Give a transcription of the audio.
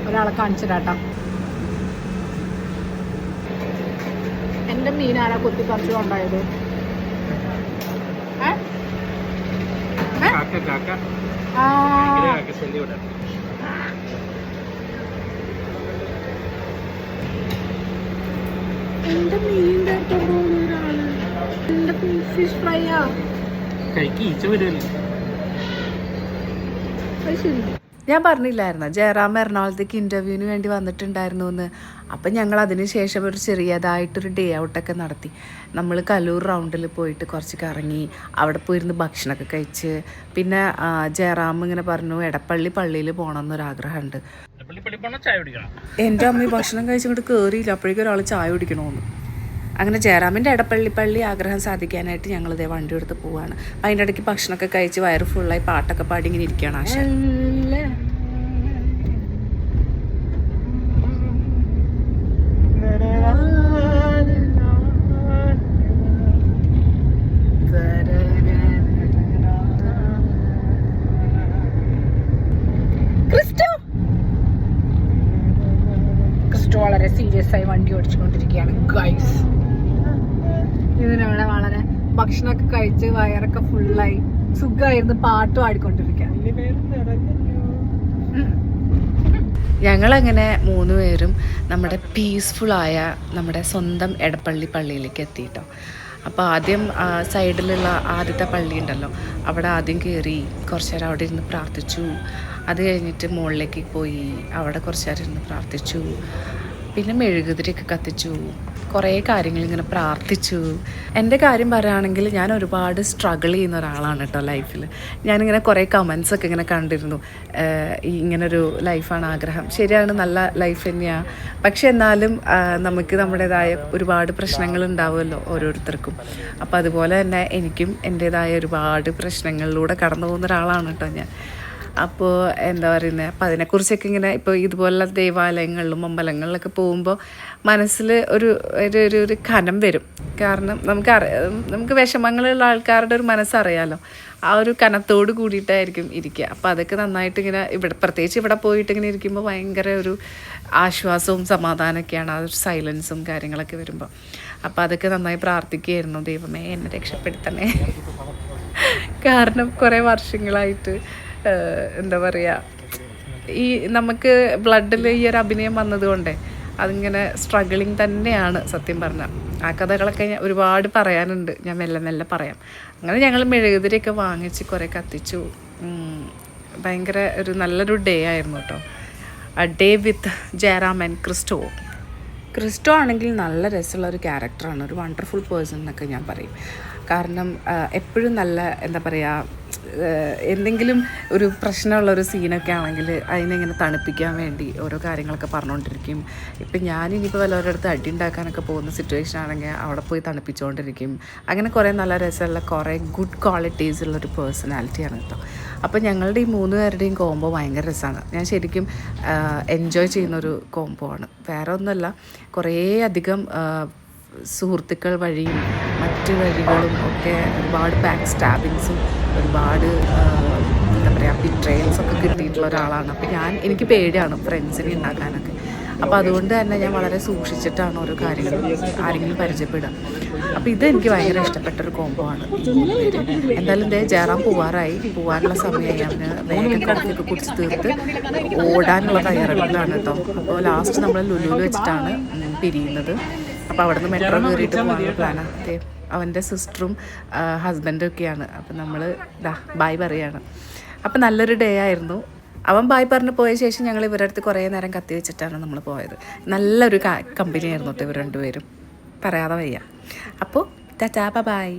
ഒരാളെ കാണിച്ചിട്ടാ. എൻ്റെ മീനാരാ കുത്തിപ്പറിച്ചു കൊണ്ടായത്? എന്റെ മീൻ ഒരാള്. എന്റെ ഫിഷ് ഫ്രൈയാ. ഞാൻ പറഞ്ഞില്ലായിരുന്നു ജയറാം എറണാകുളത്തേക്ക് ഇൻ്റർവ്യൂവിന് വേണ്ടി വന്നിട്ടുണ്ടായിരുന്നു എന്ന്. അപ്പം ഞങ്ങൾ അതിന് ശേഷം ഒരു ചെറിയതായിട്ടൊരു ഡേ ഔട്ടൊക്കെ നടത്തി. നമ്മൾ കലൂർ റൗണ്ടിൽ പോയിട്ട് കുറച്ച് കറങ്ങി, അവിടെ പോയിരുന്ന് ഭക്ഷണമൊക്കെ കഴിച്ച്. പിന്നെ ജയറാം ഇങ്ങനെ പറഞ്ഞു എടപ്പള്ളി പള്ളിയിൽ പോകണം എന്നൊരാഗ്രഹമുണ്ട്. എൻ്റെ അമ്മ ഭക്ഷണം കഴിച്ചിങ്ങോട്ട് കയറിയില്ല, അപ്പോഴേക്കും ഒരാൾ ചായ കുടിക്കണമെന്ന്. അങ്ങനെ ജയറാമിൻ്റെ എടപ്പള്ളി പള്ളി ആഗ്രഹം സാധിക്കാനായിട്ട് ഞങ്ങളിതേ വണ്ടി എടുത്ത് പോവാണ്. അതിൻ്റെ ഇടയ്ക്ക് ഭക്ഷണമൊക്കെ കഴിച്ച് വയറ് ഫുള്ളായി പാട്ടൊക്കെ പാടി ഇങ്ങനെ ഇരിക്കുകയാണ് ആശ. ക്രിസ്റ്റോ വളരെ സീരിയസ് ആയി വണ്ടി ഓടിച്ചുകൊണ്ടിരിക്കുകയാണ് ഗൈസ്. ഇതിനവിടെ വളരെ ഭക്ഷണമൊക്കെ കഴിച്ച് വയറൊക്കെ ഫുള്ളായി സുഖമായിരുന്നു പാട്ടും ആടിക്കൊണ്ടിരിക്കുക. ഞങ്ങളങ്ങനെ 3 പേരും നമ്മുടെ പീസ്ഫുള്ളായ നമ്മുടെ സ്വന്തം എടപ്പള്ളി പള്ളിയിലേക്ക് എത്തിയിട്ടോ. അപ്പോൾ ആദ്യം സൈഡിലുള്ള ആദ്യത്തെ പള്ളി ഉണ്ടല്ലോ, അവിടെ ആദ്യം കയറി കുറച്ച് നേരം അവിടെ ഇരുന്ന് പ്രാർത്ഥിച്ചു. അത് കഴിഞ്ഞിട്ട് മുകളിലേക്ക് പോയി അവിടെ കുറച്ച് നേരം ഇരുന്ന് പ്രാർത്ഥിച്ചു. പിന്നെ മെഴുകുതിരിയൊക്കെ കത്തിച്ചു, കുറേ കാര്യങ്ങൾ ഇങ്ങനെ പ്രാർത്ഥിച്ചു. എൻ്റെ കാര്യം പറയുകയാണെങ്കിൽ ഞാൻ ഒരുപാട് സ്ട്രഗിൾ ചെയ്യുന്ന ഒരാളാണ് കേട്ടോ ലൈഫിൽ. ഞാനിങ്ങനെ കുറേ കമൻസൊക്കെ ഇങ്ങനെ കണ്ടിരുന്നു, ഇങ്ങനൊരു ലൈഫാണ് ആഗ്രഹം. ശരിയാണ്, നല്ല ലൈഫ് തന്നെയാണ്. പക്ഷെ എന്നാലും നമുക്ക് നമ്മുടേതായ ഒരുപാട് പ്രശ്നങ്ങൾ ഉണ്ടാവുമല്ലോ ഓരോരുത്തർക്കും. അപ്പോൾ അതുപോലെ തന്നെ എനിക്കും എൻ്റേതായ ഒരുപാട് പ്രശ്നങ്ങളിലൂടെ കടന്നു പോകുന്ന ഒരാളാണ് കേട്ടോ ഞാൻ. അപ്പോൾ എന്താ പറയുന്നത്, അപ്പോൾ അതിനെക്കുറിച്ചൊക്കെ ഇങ്ങനെ ഇപ്പോൾ ഇതുപോലുള്ള ദേവാലയങ്ങളിലും അമ്പലങ്ങളിലൊക്കെ പോകുമ്പോൾ മനസ്സിൽ ഒരു കനം വരും. കാരണം നമുക്ക് വിഷമങ്ങളുള്ള ആൾക്കാരുടെ ഒരു മനസ്സറിയാമല്ലോ, ആ ഒരു കനത്തോട് കൂടിയിട്ടായിരിക്കും ഇരിക്കുക. അപ്പോൾ അതൊക്കെ നന്നായിട്ട് ഇങ്ങനെ പ്രത്യേകിച്ച് ഇവിടെ പോയിട്ട് ഇങ്ങനെ ഇരിക്കുമ്പോൾ ഭയങ്കര ഒരു ആശ്വാസവും സമാധാനമൊക്കെയാണ്, ആ ഒരു സൈലൻസും കാര്യങ്ങളൊക്കെ വരുമ്പോൾ. അപ്പോൾ അതൊക്കെ നന്നായി പ്രാർത്ഥിക്കുകയായിരുന്നു, ദൈവമേ എന്നെ രക്ഷപ്പെടുത്തണേ. കാരണം കുറേ വർഷങ്ങളായിട്ട് എന്താ പറയുക, ഈ നമുക്ക് ബ്ലഡിൽ ഈ ഒരു അഭിനയം വന്നതുകൊണ്ടേ അതിങ്ങനെ സ്ട്രഗിളിങ് തന്നെയാണ് സത്യം പറഞ്ഞാൽ. ആ കഥകളൊക്കെ ഒരുപാട് പറയാനുണ്ട്, ഞാൻ മെല്ലെ മെല്ലെ പറയാം. അങ്ങനെ ഞങ്ങൾ മെഴുകുതിരിയൊക്കെ വാങ്ങിച്ച് കുറേ കത്തിച്ചു. ഭയങ്കര ഒരു നല്ലൊരു ഡേ ആയിരുന്നു കേട്ടോ. Day with Jayaram and Christo. Christo ആണെങ്കിൽ നല്ല രസമുള്ളൊരു ക്യാരക്ടറാണ്, ഒരു വണ്ടർഫുൾ പേഴ്സൺ എന്നൊക്കെ ഞാൻ പറയും. കാരണം എപ്പോഴും നല്ല എന്താ പറയുക, എന്തെങ്കിലും ഒരു പ്രശ്നമുള്ളൊരു സീനൊക്കെ ആണെങ്കിൽ അതിനെങ്ങനെ തണുപ്പിക്കാൻ വേണ്ടി ഓരോ കാര്യങ്ങളൊക്കെ പറഞ്ഞുകൊണ്ടിരിക്കും. ഇപ്പം ഞാനിനിയിപ്പോൾ വല്ലവരുടെ അടുത്ത് അടി ഉണ്ടാക്കാനൊക്കെ പോകുന്ന സിറ്റുവേഷൻ ആണെങ്കിൽ അവിടെ പോയി തണുപ്പിച്ചുകൊണ്ടിരിക്കും. അങ്ങനെ കുറേ നല്ല രസമുള്ള കുറേ ഗുഡ് ക്വാളിറ്റീസ് ഉള്ളൊരു പേഴ്സണാലിറ്റിയാണ് കേട്ടോ. അപ്പോൾ ഞങ്ങളുടെ ഈ 3 പേരുടെയും കോംബോ ഭയങ്കര രസമാണ്. ഞാൻ ശരിക്കും എൻജോയ് ചെയ്യുന്നൊരു കോംബോ ആണ്. വേറെ ഒന്നുമല്ല, കുറേ അധികം സുഹൃത്തുക്കൾ വഴിയും മറ്റ് വഴികളും ഒക്കെ ഒരുപാട് ബാക്ക് സ്റ്റാബിങ്സും ഒരുപാട് എന്താ പറയുക ബിട്രയൽസൊക്കെ കിട്ടിയിട്ടുള്ള ഒരാളാണ്. അപ്പോൾ എനിക്ക് പേടിയാണ് ഫ്രണ്ട്സിനെ ഉണ്ടാക്കാനൊക്കെ. അപ്പോൾ അതുകൊണ്ട് തന്നെ ഞാൻ വളരെ സൂക്ഷിച്ചിട്ടാണ് ഓരോ കാര്യങ്ങളും ആരെങ്കിലും പരിചയപ്പെടുക. അപ്പോൾ ഇതെനിക്ക് ഭയങ്കര ഇഷ്ടപ്പെട്ടൊരു കോംബോ ആണ്. എന്തായാലും ജയറാം പോകാനുള്ള സമയമായി. അവന് വേഗം കാപ്പിയൊക്കെ കുടിച്ച് തീർത്ത് ഓടാനുള്ള തയ്യാറെടുപ്പിലാണ് കേട്ടോ. അപ്പോൾ ലാസ്റ്റ് നമ്മൾ ലുലുവിൽ വെച്ചിട്ടാണ് പിരിയുന്നത്. അപ്പോൾ അവിടെ നിന്ന് മെട്രോ കയറിയിട്ട് പോകാനുള്ള പ്ലാനാണ്. അവൻ്റെ സിസ്റ്ററും ഹസ്ബൻഡും ഒക്കെയാണ്. അപ്പം നമ്മൾ ബായ് പറയാണ്. അപ്പം നല്ലൊരു ഡേ ആയിരുന്നു. അവൻ ബായ് പറഞ്ഞ് പോയ ശേഷം ഞങ്ങൾ ഇവരുടെ അടുത്ത് കുറേ നേരം കത്തി വെച്ചിട്ടാണ് നമ്മൾ പോയത്. നല്ലൊരു കമ്പനി ആയിരുന്നു കേട്ടോ ഇവർ 2 പേരും, പറയാതെ വയ്യ. അപ്പോൾ ടാറ്റാ ബൈ.